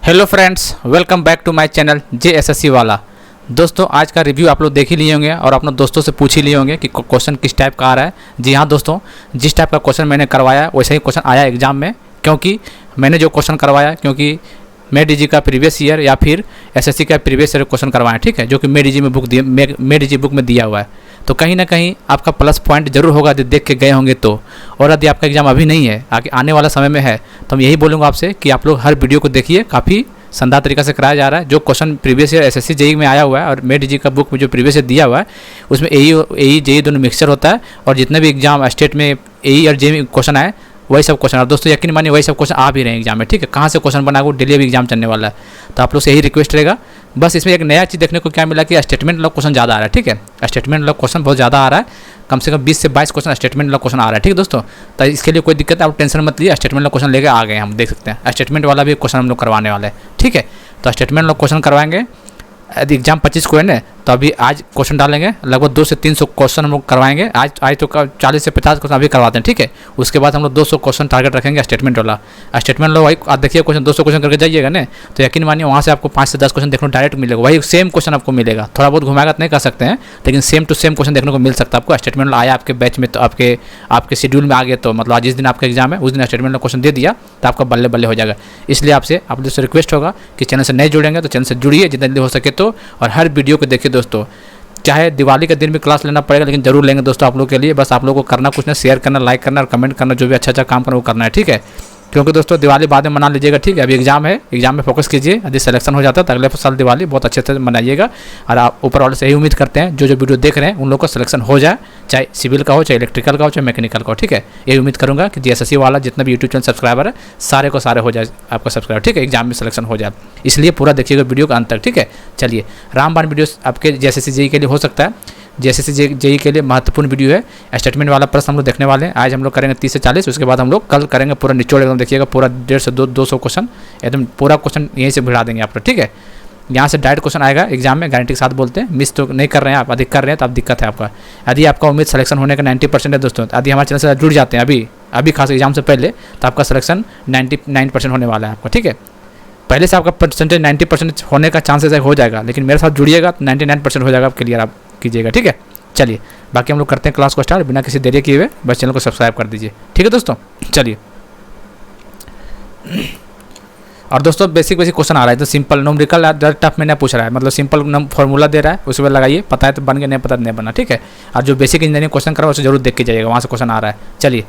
Hello friends, welcome back to my channel JSSC वाला। दोस्तों, आज का रिव्यू आप लोग देख ही लिए होंगे और अपने दोस्तों से पूछ ही लिए होंगे कि क्वेश्चन किस टाइप का आ रहा है। जी हाँ दोस्तों, जिस टाइप का क्वेश्चन मैंने करवाया वैसे ही क्वेश्चन आया एग्जाम में। क्योंकि मैंने जो क्वेश्चन करवाया, क्योंकि मेड का प्रीवियस ईयर या फिर SSC का प्रीवियस ईयर क्वेश्चन करवाया, ठीक है, जो कि मेड बुक में दिया हुआ है। तो कहीं ना कहीं आपका प्लस पॉइंट जरूर होगा यदि देख के गए होंगे तो। और यदि आपका एग्ज़ाम अभी नहीं है, आने वाला समय में है, तो मैं यही बोलूँगा आपसे कि आप लोग हर वीडियो को देखिए। काफ़ी शानदार तरीका से कराया जा रहा है। जो question previous year SSC JEE में आया हुआ है और मेड का बुक में जो प्रीवियस ईयर दिया हुआ है, उसमें AE JEE दोनों मिक्सचर होता है। और जितने भी एग्जाम स्टेट में AE और JEE में क्वेश्चन आए वही सब क्वेश्चन। और दोस्तों यकीन मानिए वही सब क्वेश्चन आ भी रहे हैं एग्जाम में, ठीक है। कहाँ से क्वेश्चन बना वो डेली भी एग्जाम चलने वाला है। तो आप लोग से यही रिक्वेस्ट रहेगा। बस इसमें एक नया चीज़ देखने को क्या मिला कि स्टेटमेंट वाला क्वेश्चन ज़्यादा आ रहा है, ठीक है। स्टेटमेंट वाला क्वेश्चन बहुत ज़्यादा आ रहा है, कम से कम 20 से 22 क्वेश्चन स्टेटमेंट वाला क्वेश्चन आ रहा है, ठीक है दोस्तों। तो इसके लिए कोई दिक्कत है, आप टेंशन मत लीजिए। स्टेटमेंट वाला क्वेश्चन लेके आ गए हम, देख सकते हैं। स्टेटमेंट वाला भी क्वेश्चन हम लोग करवाने वाले हैं, ठीक है। तो स्टेटमेंट वाला क्वेश्चन करवाएंगे। यदि एग्जाम 25 को है ना, तो अभी आज क्वेश्चन डालेंगे। लगभग 200 से 300 क्वेश्चन हम लोग करवाएंगे आज तो 40 से 50 क्वेश्चन अभी करवाते हैं, ठीक है। उसके बाद हम लोग 200 क्वेश्चन टारगेट रखेंगे स्टेटमेंट वाला। स्टेटमेंट वाला वही आप देखिए, क्वेश्चन 200 क्वेश्चन करके जाइएगा ना, तो यकीन मानिए वहाँ से आपको 5 से 10 क्वेश्चन देखने को डायरेक्ट मिलेगा। वही सेम क्वेश्चन आपको मिलेगा। थोड़ा बहुत घुमाएगा तो नहीं कर सकते हैं, लेकिन सेम टू सेम क्वेश्चन देखने को मिल सकता है आपको। स्टेटमेंट वाला आया आपके बैच में, तो आपके शेड्यूल में आ गया, तो मतलब आज जिस दिन आपका एग्जाम है उस दिन स्टेटमेंट वाला क्वेश्चन दे दिया तो आपका बल्ले बल्ले हो जाएगा। इसलिए आपसे आप लोग से रिक्वेस्ट होगा कि चैनल से नहीं जुड़ेंगे तो चैनल से जुड़िए जितना जल्दी हो सके तो। और हर वीडियो को देखिए दोस्तों। चाहे दिवाली के दिन भी क्लास लेना पड़ेगा, लेकिन जरूर लेंगे दोस्तों आप लोग के लिए। बस आप लोगों को करना कुछ ना, शेयर करना, लाइक करना और कमेंट करना, जो भी अच्छा काम करना वो करना है, ठीक है। क्योंकि दोस्तों दिवाली बाद में मना लीजिएगा, ठीक है। अभी एग्जाम है, एग्जाम में फोकस कीजिए। यदि सिलेक्शन हो जाता है तो अगले साल दिवाली बहुत अच्छे से मनाइएगा। और आप ऊपर वाले से यही उम्मीद करते हैं जो वीडियो देख रहे हैं उन लोगों का सिलेक्शन हो जाए, चाहे सिविल का हो, चाहे इलेक्ट्रिकल का हो, चाहे मैकेनिकल का हो, ठीक है। यही उम्मीद करूँगा कि JSSC वाला जितना भी यूट्यूब चैनल सब्सक्राइबर है सारे को सारे हो जाए आपका सब्सक्राइबर, ठीक है। एग्जाम में सिलेक्शन हो जाए, इसलिए पूरा देखिएगा वीडियो का अंत तक, ठीक है। चलिए, रामबाण वीडियो आपके JSSC JEE के लिए हो सकता है। JSSC JEE के लिए महत्वपूर्ण वीडियो है। स्टेटमेंट वाला प्रश्न हम लोग देखने वाले हैं। आज हम लोग करेंगे 30 से 40, उसके बाद हम लोग कल करेंगे पूरा निचोड़, एकदम देखिएगा पूरा 150 से 200 क्वेश्चन, एकदम पूरा क्वेश्चन यहीं से भिड़ा देंगे आप लोग, ठीक है। यहाँ से डायरेक्ट क्वेश्चन आएगा एग्जाम में, गारंटी के साथ बोलते हैं। मिस तो नहीं कर रहे हैं आप, अधिक कर रहे हैं तो आप दिक्कत है आपका। यदि आपका उम्मीद सिलेक्शन होने का 90% है दोस्तों, यदि हमारे चैनल से जुड़ जाते हैं अभी खास एग्जाम से पहले, तो आपका सिलेक्शन 99% होने वाला है आपका, ठीक है। पहले से आपका परसेंटेज 90% होने का चांसेस हो जाएगा, लेकिन मेरे साथ जुड़िएगा तो 99% हो जाएगा, आप क्लियर आप कीजिएगा, ठीक है। चलिए, बाकी हम लोग करते हैं क्लास को स्टार्ट बिना किसी देरी किए हुए। बस चैनल को सब्सक्राइब कर दीजिए, ठीक है दोस्तों। चलिए, और दोस्तों बेसिक क्वेश्चन आ रहा है, तो सिंपल न्यूमेरिकल टफ में नहीं पूछ रहा है, मतलब सिंपल फॉर्मूला दे रहा है, उसके बाद लगाइए। पता है तो बन गया, नहीं पता नहीं बना, ठीक है। और जो बेसिक इंजीनियरिंग क्वेश्चन करा उसे जरूर देख के जाइएगा, वहाँ से क्वेश्चन आ रहा है। चलिए,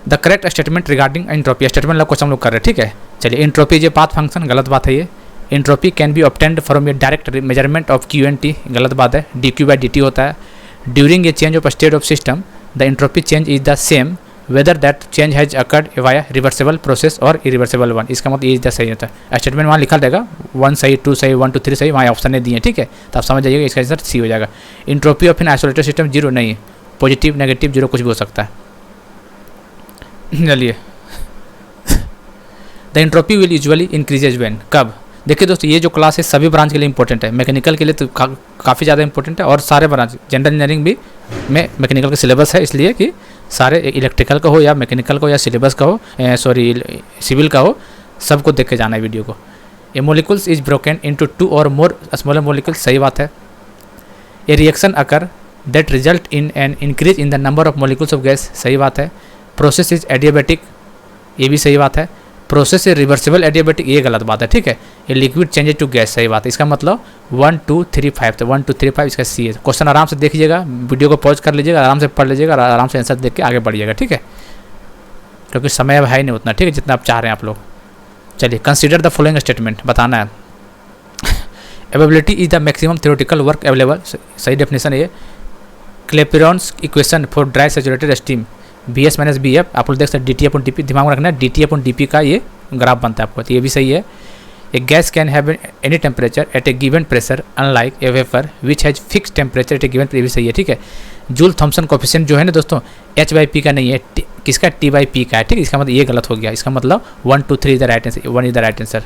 the correct statement regarding entropy, statement वाला क्वेश्चन हम लोग कर रहे हैं, ठीक है। चलिए, entropy is a path function, गलत बात है ये। Entropy can be obtained from A direct measurement of Q&T, गलत बात है। dQ/dt होता है। During a change of state of system the entropy change is the same whether that change has occurred via reversible process और irreversible one. इसका मतलब is the सही होता है। स्टेटमेंट वहाँ लिखा रहेगा 1 सही, 2 सही, 1 2 3 सही, वहाँ ऑप्शन नहीं दिए, ठीक है। तो आप समझ जाइएगा इसका आंसर सी हो जाएगा। Entropy of an isolated system zero नहीं है, पॉजिटिव नेगेटिव जीरो कुछ भी हो सकता है। चलिए, the entropy will usually increases when, कब। देखिए दोस्तों, ये जो क्लास है सभी ब्रांच के लिए इंपॉर्टेंट है। मैकेनिकल के लिए तो काफ़ी ज़्यादा इंपॉर्टेंट है, और सारे ब्रांच जनरल इंजीनियरिंग भी में मैकेनिकल का सिलेबस है, इसलिए कि सारे इलेक्ट्रिकल का हो या मैकेनिकल का हो या सिलेबस का हो, सिविल का हो, सबको देख के जाना है वीडियो को। ए मोलिकुल्स इज ब्रोकन इनटू 2 और मोर स्मॉलर मोलिकुल्स, सही बात है। ए reaction occur that result in an increase in the number of molecules of gas, सही बात है। प्रोसेस इज एडियाबेटिक, ये भी सही बात है। प्रोसेस इज रिवर्सिबल एडियाबेटिक, ये गलत बात है, ठीक है। ये लिक्विड चेंजेज टू गैस, सही बात है। इसका मतलब 1 2 3 5, तो 1 2 3 5 इसका सी है। क्वेश्चन आराम से देखिएगा, वीडियो को पॉज कर लीजिएगा, आराम से पढ़ लीजिएगा और आराम से आंसर देख के आगे बढ़िएगा, ठीक है। क्योंकि समय अब है नहीं उतना, ठीक है, जितना आप चाह रहे हैं आप लोग। चलिए, कंसिडर द फॉलोइंग स्टेटमेंट, बताना है। Availability is the maximum theoretical work available, सही डेफिनेशन है ये। Clapeyron's equation for dry saturated steam, BS - BF, आप लोग देख सकते हैं DT/dP, दिमाग में रखना है। DT/dP का ये ग्राफ बनता है आपको, तो ये भी सही है। A gas can have any temperature at a given pressure unlike a vapour which has fix temperature at a given, ये भी सही है, ठीक है। जूल थॉम्सन कोफिशिएंट जो है ना दोस्तों, H/P का नहीं है, किसका T/P का है, ठीक है। इसका मतलब ये गलत हो गया, इसका मतलब 1 2 3 is the right answer, 1 is the right answer.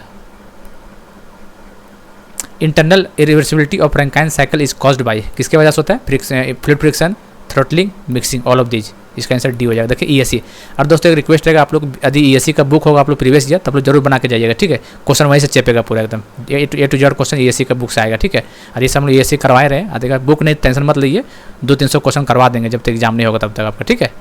Internal irreversibility of Rankine cycle is caused by, किसके वजह से होता है, fluid friction, throttling, mixing, all of these, इसका आंसर डी हो जाएगा। देखिए ईएससी। और दोस्तों एक रिक्वेस्ट रहेगा, आप लोग यदि ईएससी का बुक होगा आप लोग प्रीवियस ईयर, तो आप लोग जरूर बना के जाइएगा, ठीक है। क्वेश्चन वहीं से चेपेगा पूरा एकदम, ए टू जेड क्वेश्चन ईएससी का बुक से आएगा, ठीक है। और ये सब हम लोग ईएससी करवाए रहे हैं, देखिए बुक नहीं टेंशन मत लीजिए, 200-300 क्वेश्चन करवा देंगे जब तक एग्जाम नहीं होगा तब तक आपका, ठीक है।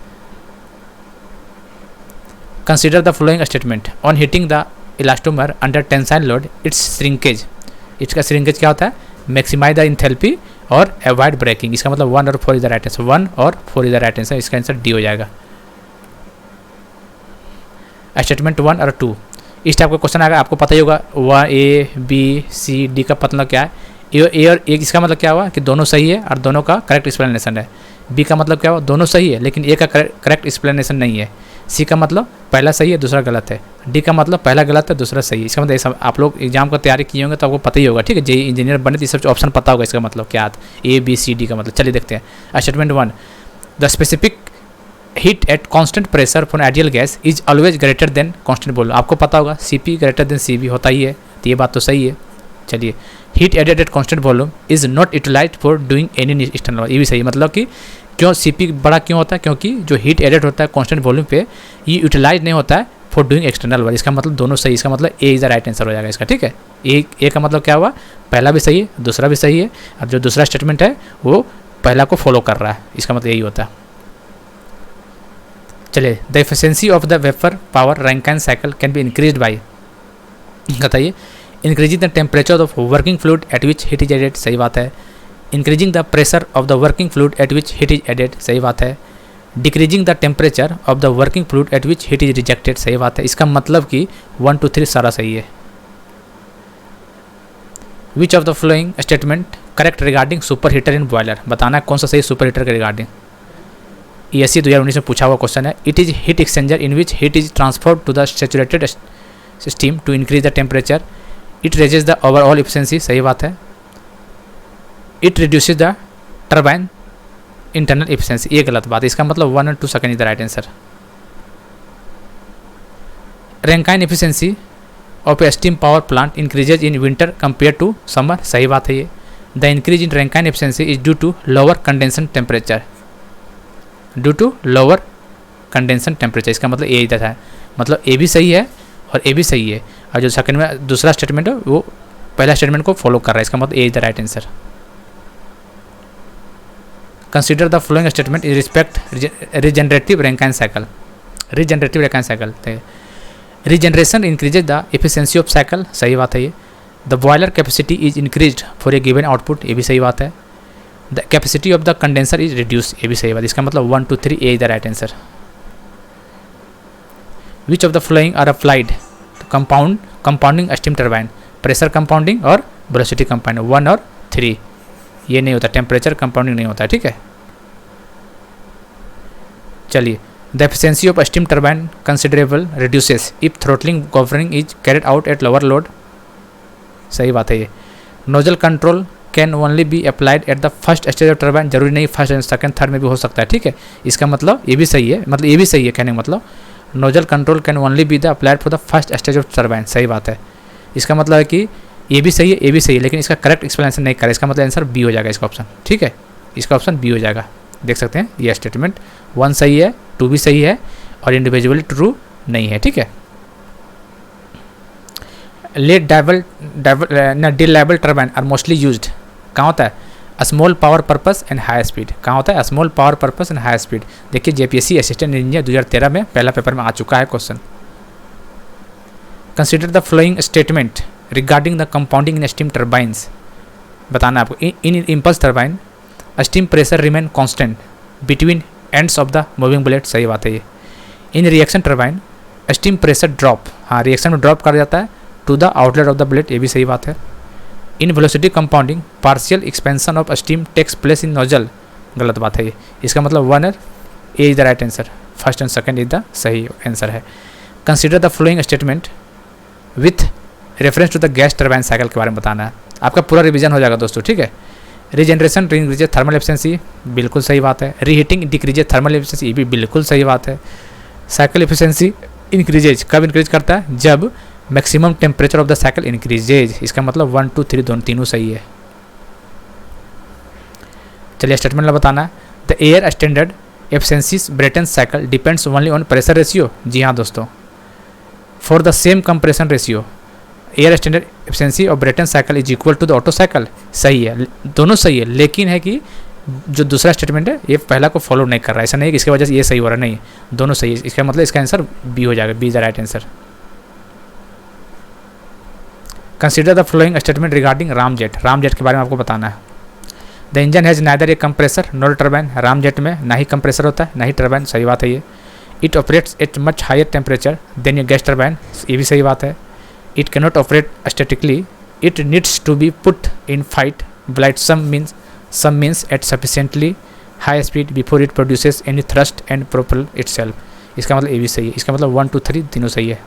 Consider the following statement on heating the elastomer under tensile load its shrinkage. इसका श्रिंकेज क्या होता है? मैक्सिमाइज द इंथैल्पी और अवॉइड ब्रेकिंग। इसका मतलब 1 और 4 इज द राइट आंसर, 1 और 4 इज द राइट आंसर, इसका आंसर डी हो जाएगा। स्टेटमेंट 1 और 2 इस टाइप का क्वेश्चन आएगा, आपको पता ही होगा, वह ए बी सी डी का मतलब क्या है? ए और एक, इसका मतलब क्या हुआ कि दोनों सही है और दोनों का करेक्ट एक्सप्लेनेशन है। बी का मतलब क्या हुआ? दोनों सही है लेकिन ए का करेक्ट एक्सप्लेनेशन नहीं है। सी का मतलब पहला सही है दूसरा गलत है। डी का मतलब पहला गलत है दूसरा सही है। इसका मतलब सब आप लोग एग्जाम का तैयारी किए होंगे तो आपको पता ही होगा, ठीक है। जेई इंजीनियर बने तो ये सब ऑप्शन पता होगा इसका मतलब क्या आता है, ए बी सी डी का मतलब। चलिए देखते हैं। Statement 1, the specific heat at constant pressure for ideal gas is always greater than constant. बोलो, आपको पता होगा सीपी ग्रेटर देन सीबी होता ही है, तो ये बात तो सही है। चलिए, heat added at constant volume is not utilised for doing any external, ये भी सही। मतलब कि क्यों सीपी बड़ा क्यों होता है? क्योंकि जो हीट एडेड होता है कांस्टेंट वॉल्यूम पे, ये यूटिलाइज नहीं होता है फॉर डूइंग एक्सटर्नल वर्क। इसका मतलब दोनों सही, इसका मतलब A is the right answer हो जाएगा इसका, ठीक है। ए का मतलब क्या हुआ? पहला भी सही है दूसरा भी सही है, और जो दूसरा स्टेटमेंट है वो पहला को फॉलो कर रहा है, इसका मतलब यही होता है। चलिए, the efficiency of the vapour power Rankine cycle can be increased by, बताइए, increasing the temperature of working fluid at which heat is added, सही बात है। Increasing the pressure of the working fluid at which heat is added, सही बात है। Decreasing the temperature of the working fluid at which heat is rejected, सही बात है। इसका मतलब कि 1 2 3 सारा सही है। Which of the following statement correct regarding super heater in boiler, बताना है कौन सा सही सुपर हीटर के रिगार्डिंग। ESC 2019 में पूछा हुआ क्वेश्चन है। It is heat exchanger in which heat is transferred to the saturated steam to increase the temperature. It raises the overall efficiency, सही बात है। It reduces the turbine internal efficiency, ये गलत बात है। इसका मतलब 1 और 2 second is the right answer. Rankine efficiency of a steam power plant increases in winter compare to summer, सही बात है ये। The increase in Rankine efficiency is due to lower condensation temperature, due to lower condensation temperature, इसका मतलब ए इधर है, मतलब ए भी सही है और ए भी सही है, और जो सेकंड में दूसरा स्टेटमेंट है वो पहला स्टेटमेंट को फॉलो कर रहा है, इसका मतलब A is the right answer. Consider the following statement in respect regenerative Rankine cycle. Regenerative Rankine cycle, regeneration increases the efficiency of cycle, सही बात है ये। The boiler capacity is increased for a given output, ये भी सही बात है। The capacity of the condenser is reduce, ये भी सही बात, इसका मतलब 1 2 3 A is the right answer. Which of the flowing are applied to compounding steam turbine, pressure compounding और वेलोसिटी कंपाउंडिंग, 1 और 3, ये नहीं होता, टेम्परेचर कंपाउंडिंग नहीं होता है, ठीक है। चलिए, the efficiency of steam turbine considerable reduces if throttling governing is carried out at lower load, सही बात है ये। Nozzle control can only be applied at the first stage of turbine, जरूरी नहीं फर्स्ट सेकंड थर्ड में भी हो सकता है, ठीक है। इसका मतलब ये भी सही है, मतलब ये भी सही है कहने का मतलब, nozzle control can only be the applied for the first stage of turbine, सही बात है। इसका मतलब है कि ये भी सही है ये भी सही है, लेकिन इसका करेक्ट एक्सप्लेनेशन नहीं करे, इसका मतलब आंसर बी हो जाएगा इसका ऑप्शन, ठीक है। इसका ऑप्शन बी हो जाएगा, देख सकते हैं ये स्टेटमेंट 1 सही है, 2 भी सही है और इंडिविजुअली ट्रू नहीं है, ठीक है। लेट डिलायबल टर्बाइन आर मोस्टली यूज्ड, कहाँ होता है? Small power purpose and high speed, कहाँ होता है? Small power purpose and high speed. देखिए JPSC असिस्टेंट इंजीनियर 2013 में पहला पेपर में आ चुका है क्वेश्चन। Consider the following statement regarding the compounding in steam turbines, बताना आपको। In impulse turbine steam pressure remain constant between ends of the moving blade, सही बात है ये। इन reaction turbine steam pressure drop, हाँ रिएक्शन में ड्रॉप कर जाता है to the outlet of the blade, ये भी सही बात है। In velocity compounding partial expansion of steam takes place in nozzle, गलत बात है ये। इसका मतलब 1 और A is the right answer, first and second is the सही आंसर है। Consider the following statement with reference to the gas turbine cycle के बारे में बताना है, आपका पूरा रिवीजन हो जाएगा दोस्तों, ठीक है। रीजनरेशन इंक्रीजेज थर्मल एफिशिएंसी, बिल्कुल सही बात है। रीहीटिंग डिक्रीजेज थर्मल एफिशिएंसी, ये भी बिल्कुल सही बात है। साइकिल एफिशिएंसी इंक्रीजेज कब इंक्रीज करता है? जब maximum temperature of the cycle increases, इसका मतलब 1 2 3 दोनों तीनों सही है। चलिए स्टेटमेंट बताना है। The air standard efficiencies Brayton cycle depends only on pressure ratio. जी हाँ दोस्तों, for the same compression ratio air standard efficiency और Brayton cycle is equal to the Otto cycle. सही है, दोनों सही है, लेकिन है कि जो दूसरा स्टेटमेंट है ये पहला को फॉलो नहीं कर रहा है। ऐसा नहीं है कि इसकी वजह से ये सही हो रहा है, नहीं, दोनों सही है। इसका मतलब इसका आंसर बी हो जाएगा, B is the right answer. Consider the following statement regarding ramjet. Ramjet के बारे में आपको बताना है। The engine has neither a compressor nor turbine. Ramjet में ना ही कंप्रेसर होता है ना ही टर्बाइन, सही बात है ये। It operates at much higher temperature than a gas turbine, ये भी सही बात है। It cannot operate statically, it needs to be put in flight ब्लाइट some means at sufficiently high speed before it produces any thrust and propel itself। इसका मतलब ए भी सही है। इसका मतलब 1 2 3 तीनों सही है।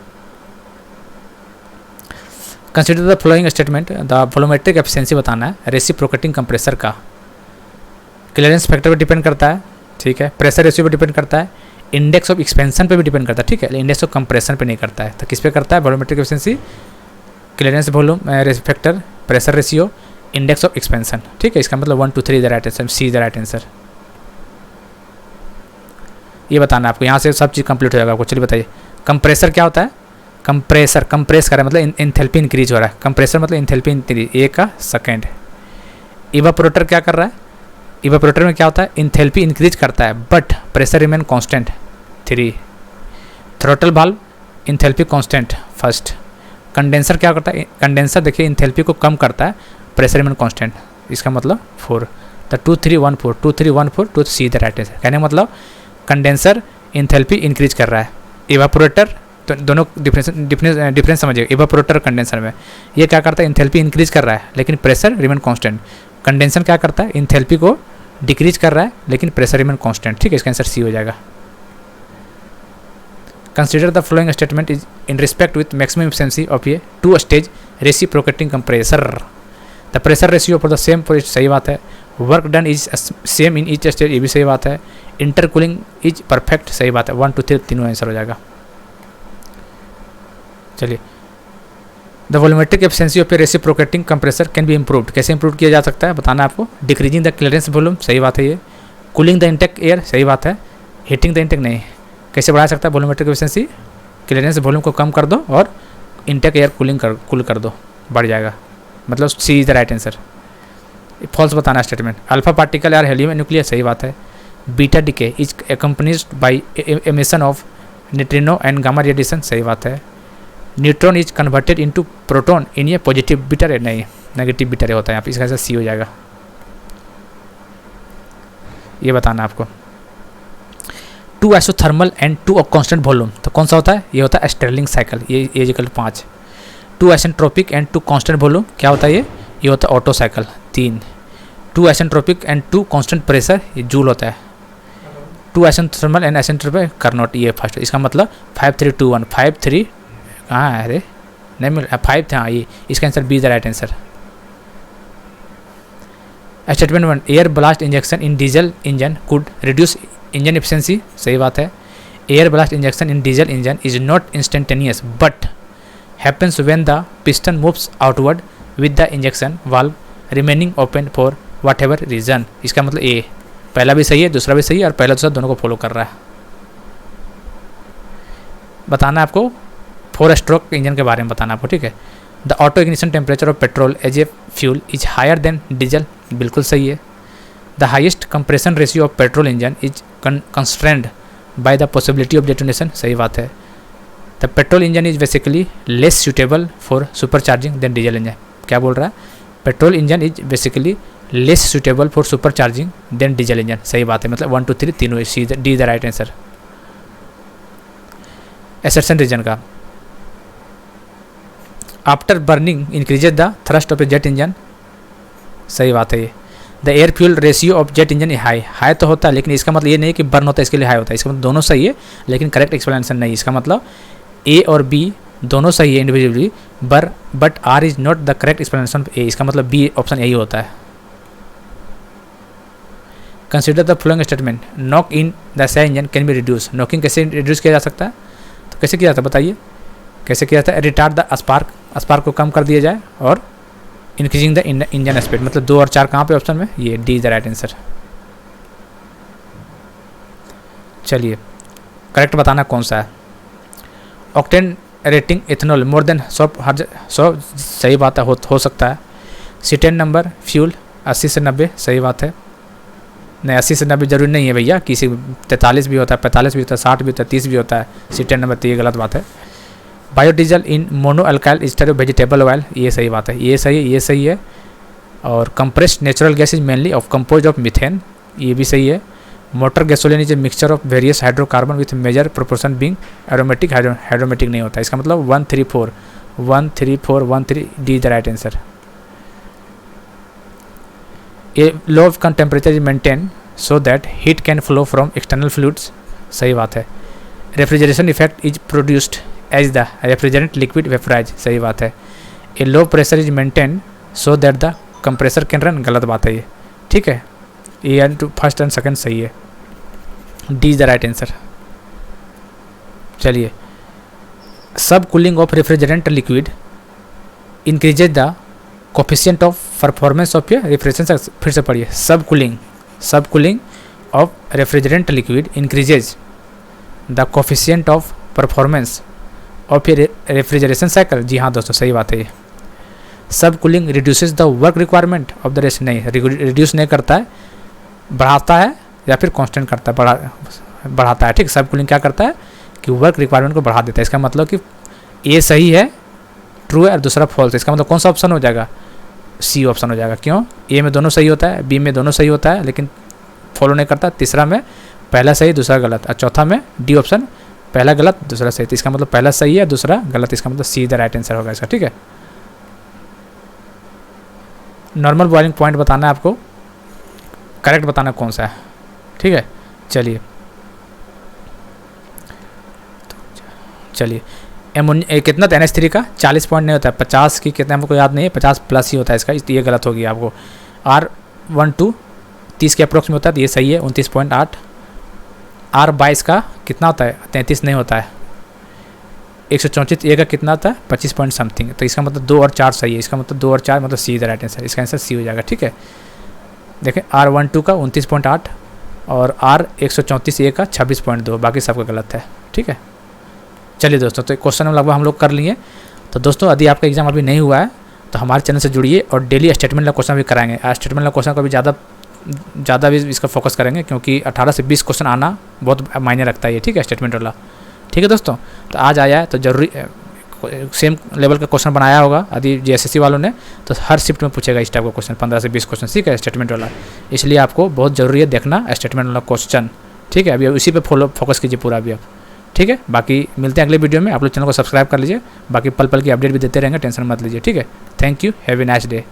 Consider the following statement. The volumetric efficiency बताना है रेसिप्रोकेटिंग कंप्रेसर का। क्लियरेंस फैक्टर पर डिपेंड करता है, ठीक है, प्रेशर रेशियो पर डिपेंड करता है, इंडेक्स ऑफ एक्सपेंशन पे भी डिपेंड करता है, ठीक है, इंडेक्स ऑफ कंप्रेशन पे नहीं करता है। तो किस पे करता है? Volumetric efficiency, clearance volume factor, pressure ratio, index of expansion, ठीक है। इसका मतलब 1 2 3 the right answer, see the right answer. ये बताना है आपको, यहाँ से सब चीज़ कंप्लीट हो जाएगा आपको। चलिए बताइए, कंप्रेसर क्या होता है? कंप्रेसर कंप्रेस कर रहा है मतलब इंथैल्पी इंक्रीज हो रहा है। कंप्रेसर मतलब इंथैल्पी इंक्रीज, ए का सेकेंड। इवापोरेटर क्या कर रहा है? इवापोरेटर में क्या होता है? इंथैल्पी इंक्रीज करता है but pressure remain constant, 3। Throttle valve enthalpy constant, first. Condenser क्या करता है? कंडेंसर देखिए इंथैल्पी को कम करता है, प्रेशर रिमेन कांस्टेंट, इसका मतलब 4। The 2 3 1 4 2 3 1 4 2 see the right answer. कहने का मतलब कंडेंसर इंथैल्पी इंक्रीज कर रहा है, इवापोरेटर, तो दोनों डिफरेंस समझिए। इवापोरेटर कंडेंसर में ये क्या करता है? इंथैल्पी इंक्रीज कर रहा है लेकिन प्रेशर रिमेन कांस्टेंट। कंडेंसर क्या करता है? इंथैल्पी को डिक्रीज कर रहा है लेकिन प्रेशर रिमेन कांस्टेंट, ठीक है, इसका आंसर सी हो जाएगा। Consider the following statement is in respect with maximum efficiency of A 2 stage reciprocating compressor. The pressure ratio for the same for each, सही बात है। Work done is same in each stage, ये भी सही बात है। इंटरकूलिंग इज परफेक्ट, सही बात है। 1 2 3 तीनों आंसर हो जाएगा। चलिए, the volumetric efficiency of A reciprocating compressor can be improved. कैसे इंप्रूव किया जा सकता है बताना आपको। डिक्रीजिंग द क्लियरेंस वॉल्यूम, सही बात है ये। कूलिंग द इंटेक एयर, सही बात है। हीटिंग द इंटेक नहीं। कैसे बढ़ा सकता है वॉल्यूमेट्रिक एफिशिएंसी? क्लियरेंस वॉल्यूम को कम कर दो और इंटेक एयर कूल कर दो, बढ़ जाएगा, मतलब C is the right answer. False बताना स्टेटमेंट। अल्फा पार्टिकल यार हेलियम न्यूक्लियर, सही बात है। Beta decay is accompanied by emission of neutrino and gamma radiation, सही बात है। Neutron is converted into proton in ये पॉजिटिव बीटा रे, नहीं, नेगेटिव बीटा रे होता है यहाँ पे, इसका आंसर सी हो जाएगा। ये बताना आपको। 2 आइसोथर्मल एंड 2 कांस्टेंट वॉल्यूम, तो कौन सा होता है? ये होता है स्टर्लिंग साइकिल, ये equal 5। 2 isentropic and 2 constant volume, क्या होता है ये होता है auto cycle, 3। 2 isentropic and 2 constant pressure, ये जूल होता है। 2 आइसेंथर्मल एंड आइसेंट्रोपिक कार्नोट, ये फर्स्ट। इसका मतलब 5 3 2 1 5 3 कहाँ है? अरे नहीं मिल, 5 था ये, इसका answer be the right answer. Statement 1, air blast injection in diesel engine could reduce engine efficiency, सही बात है। Air blast injection in diesel engine is not instantaneous but happens when the piston moves outward with the injection valve remaining open for whatever reason। इसका मतलब ए, पहला भी सही है दूसरा भी सही है और पहला दूसरा दोनों को फॉलो कर रहा है। बताना है आपको 4 स्ट्रोक इंजन के बारे में बताना आपको, ठीक है। The auto ignition temperature of petrol as a fuel is higher than diesel, बिल्कुल सही है। The highest compression ratio of petrol engine is constrained by the possibility of detonation, सही बात है। The petrol engine is basically less suitable for super charging than diesel engine, क्या बोल रहा है? Petrol engine is basically less suitable for super charging than diesel engine, सही बात है। मतलब 1 2 3 तीनों, C D the right answer. Assertion reason का, after burning increases the thrust of a jet engine, सही बात है ये। The air fuel ratio of jet engine high तो होता है लेकिन इसका मतलब ये नहीं कि बर्न होता है इसके लिए हाई होता है, इसका मतलब दोनों सही है लेकिन करेक्ट एक्सप्लेनेशन नहीं। इसका मतलब ए और बी दोनों सही है individually, but R is not the correct explanation A, इसका मतलब बी ऑप्शन यही होता है। Consider the following statement, knock in the SI engine can be reduce. Knocking कैसे रिड्यूस किया जा सकता है? तो कैसे किया जाता है बताइए, कैसे किया जाता है? रिटार्ड द स्पार्क को कम कर दिया जाए और इंक्रीजिंग द इंजन स्पीड, मतलब 2 और 4 कहाँ पे ऑप्शन में? ये डी द राइट आंसर। चलिए करेक्ट बताना कौन सा है। Octane rating ethanol more than 100 सही बात है, हो सकता है। C10 नंबर फ्यूल 80 से 90 सही बात है। नहीं 80 से 90 जरूरी नहीं है भैया, किसी 43 भी होता है, 45 भी होता है, 60 भी होता है, 30 भी होता है। C10 नंबर तो ये गलत बात है। Biodiesel in mono alkyl ester of vegetable oil, ये सही बात है, ये सही है, ये सही है। और compressed natural gas is mainly of compose of methane, ये भी सही है। Motor gasoline is a mixture of various hydrocarbon with major proportion being aromatic, hydromatic नहीं होता, इसका मतलब 134 D the right answer. A low of temperature is maintain so that heat can flow from external fluids, सही बात है। Refrigeration effect is produced as the refrigerant liquid vaporise, सही बात है। ए लो pressure is maintain so that the compressor can run, गलत बात है ये, ठीक है। A and first and second सही है, D is the right answer. चलिए sub cooling of refrigerant liquid increases the coefficient of performance of a refrigeration, फिर से पढ़िए। Sub cooling of refrigerant liquid increases the coefficient of performance of a refrigeration cycle, जी हाँ दोस्तों सही बात है ये। Sub cooling reduces the work requirement of the rest, नहीं रिड्यूस नहीं करता है, बढ़ाता है या फिर कांस्टेंट करता है, बढ़ाता है, ठीक। सब कूलिंग क्या करता है कि वर्क रिक्वायरमेंट को बढ़ा देता है, इसका मतलब कि ए सही है, ट्रू है, और दूसरा फॉल्स है, इसका मतलब कौन सा ऑप्शन हो जाएगा, सी ऑप्शन हो जाएगा। क्यों, ए में दोनों सही होता है, बी में दोनों सही होता है, लेकिन फॉलो नहीं करता। तीसरा में पहला सही दूसरा गलत, और चौथा में डी ऑप्शन पहला गलत दूसरा सही, तो इसका मतलब पहला सही है दूसरा गलत, इसका मतलब सी द राइट आंसर होगा इसका, ठीक है। नॉर्मल बॉइलिंग पॉइंट बताना है आपको, करेक्ट बताना कौन सा है, ठीक है। चलिए कितना था NH3 का 40 पॉइंट नहीं होता है, 50 की कितना हमको याद नहीं है, 50 प्लस ही होता है इसका, ये गलत हो गया आपको। R12 30 के अप्रोक्स में होता है, तो ये सही है 29.8। R22 का कितना होता है 33 नहीं होता है। 134 ए का कितना होता है 25 पॉइंट समथिंग, तो इसका मतलब 2 और 4 सही है, इसका मतलब 2 और 4 मतलब सी द राइट आंसर, इसका आंसर सी हो जाएगा, ठीक है। देखें R12 का 29.8 और R134 ए का 26.2, बाकी सबका गलत है, ठीक है। चलिए दोस्तों, तो क्वेश्चन लगभग हम लोग कर लिए। तो दोस्तों यदि आपका एग्जाम अभी नहीं हुआ है तो हमारे चैनल से जुड़िए और डेली स्टेटमेंट वाला क्वेश्चन भी कराएंगे। स्टेटमेंट वाला क्वेश्चन को भी ज़्यादा भी इसका फोकस करेंगे, क्योंकि 18 से 20 क्वेश्चन आना बहुत मायने रखता है ये, ठीक है, स्टेटमेंट वाला, ठीक है दोस्तों। तो आज आया है तो जरूरी सेम लेवल का क्वेश्चन बनाया होगा यदि JSSC वालों ने, तो हर शिफ्ट में पूछेगा इस टाइप का क्वेश्चन 15 से 20 क्वेश्चन, ठीक है, स्टेटमेंट वाला। इसलिए आपको बहुत ज़रूरी है देखना स्टेटमेंट वाला क्वेश्चन, ठीक है। अभी उसी पे फोकस कीजिए पूरा अभी आप, ठीक है। बाकी मिलते हैं अगले वीडियो में, आप लोग चैनल को सब्सक्राइब कर लीजिए, बाकी पल पल की अपडेट भी देते रहेंगे, टेंशन मत लीजिए, ठीक है। Thank you, have a nice day.